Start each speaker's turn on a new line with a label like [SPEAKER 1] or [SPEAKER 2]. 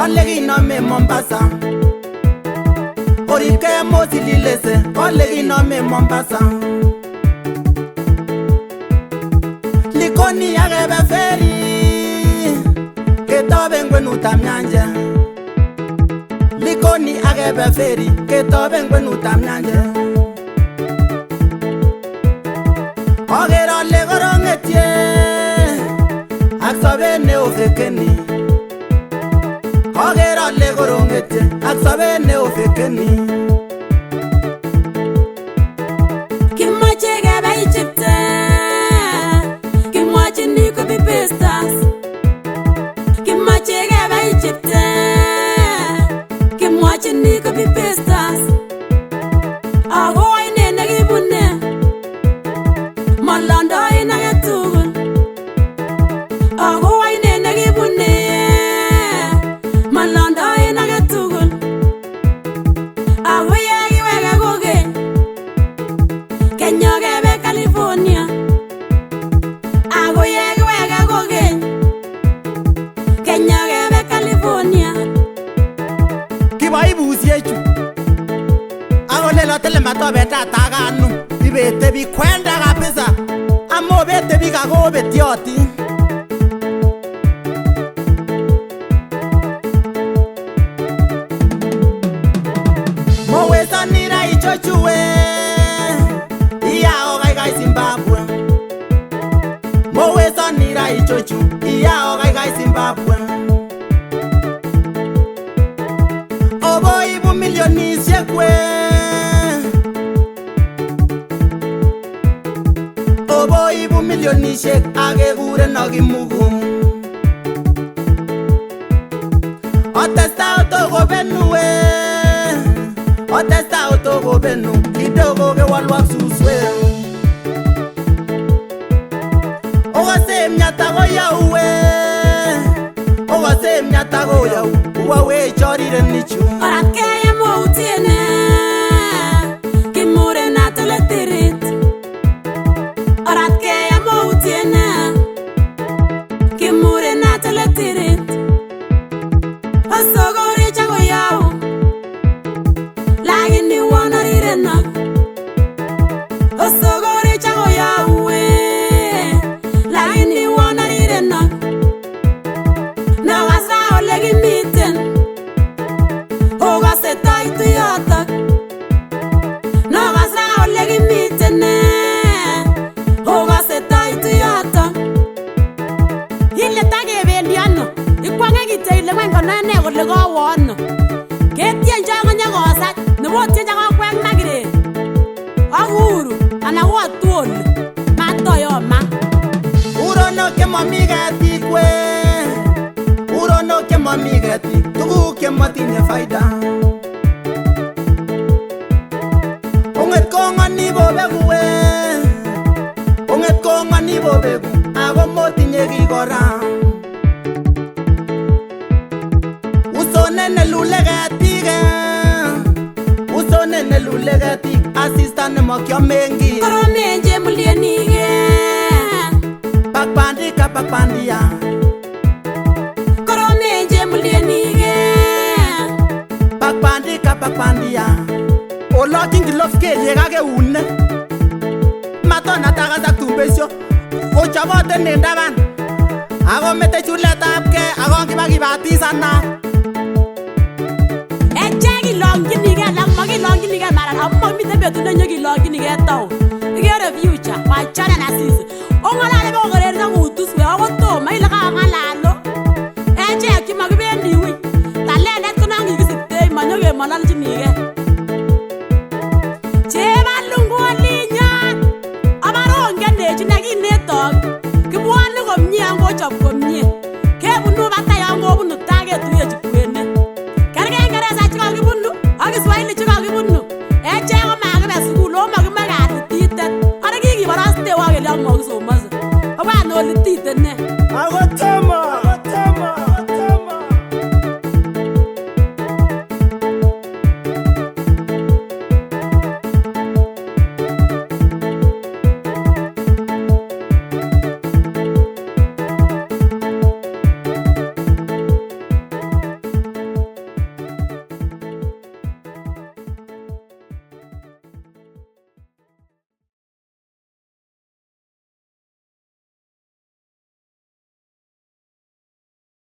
[SPEAKER 1] Ole kinome Mombasa oripke mosililese ole kinome Mombasa Likoni akebe feri ketobe ngwenutab nyanja Likoni akebe feri ketobe ngwenutab nyanja Oger ole korongetie ak sobet neofekeni Oger ole korongetie ak sobet neofekeni
[SPEAKER 2] Kimache kebe Egypt Kimwache ni copy pastas Kimache kebe Egypt Kimwache ni copy pastas Ako aine nekibune Malando ina getugul Ako aine nekibune Malando ina getugul Ako yekiweke kokeny Kenya kebe California Ako yekiweke kokeny Kenya kebe California
[SPEAKER 1] Kiboibusiechu Akole lotele matobeta takanu Ibete bikwenda kabisa Amo bete bikakobetioti Mowesanira ichochuwe Iyao kaikai Zimbabwe Mowesanira ichochu Iyao kaikai Zimbabwe Obo ibu milionisiek we Obo ibu milionisiek akekure nokimugu Otesta otokobenu we Otesta otokobenu kidogo kewalwak suswe Ogase mnyata koyauwe Ogase mnyata koyau Uwawe chorire nichu
[SPEAKER 2] Orat kaya moutiene Kimure na teletirit Orat kaya moutiene Kimure na teletirit Osogori chago yao Lakini wanarire nak Osogori chago yao we Lakini wanarire nak Na wasa olegi miten Ogase taitu yatak Na wasa olegi miten Ogase taitu yatak Ile tage bendi ano Ikwange kite ile mwengo nane kole kawo ano Ketien chango nyagosa Nebo tien chango kweng magire Aguru Ana watuol Matoyo ma
[SPEAKER 1] Urono ke mami ketik we Urono ke mami ketik Tuguk ke matinye faida Onget kongani bobeku we Onget kongani bobeku Ako motinye kikora Usone nelule ketik Usone nelule ketik Asista nemokiamengi
[SPEAKER 2] Koromenje mulienige
[SPEAKER 1] Bakbandika bakbandia
[SPEAKER 2] Koromenje mulienige
[SPEAKER 1] Bakbandika bakbandia Olokin kilofke yekake une Matona takasak tumbesyo Ochabote nendaban Ako mete chuletabke Ako kibakibatisana
[SPEAKER 2] Eche kilonginige Lang makilonginige maran Amma mite betune nyo kilonginige tau Ikere future Wachana na sisi Ongalale bako koreri na ngutuswe Ako toma ile ka ngalalo Eche kimakibendi wi Talendet konangi kisiptei Manyoke malalchinige Cheba lungu alinyan Amarongen nechi nekinetok Kibwani komye angochop komye Kebunu batay angobunu taketuye chikwene Kergen Ngeresa chikakibunu Ak Kiswahili chikakibunu Eche komakibe sukul Omakimake atititet Ara kikibaraste wakeli ak makisomase Obwan olititet ne
[SPEAKER 1] Ako tomo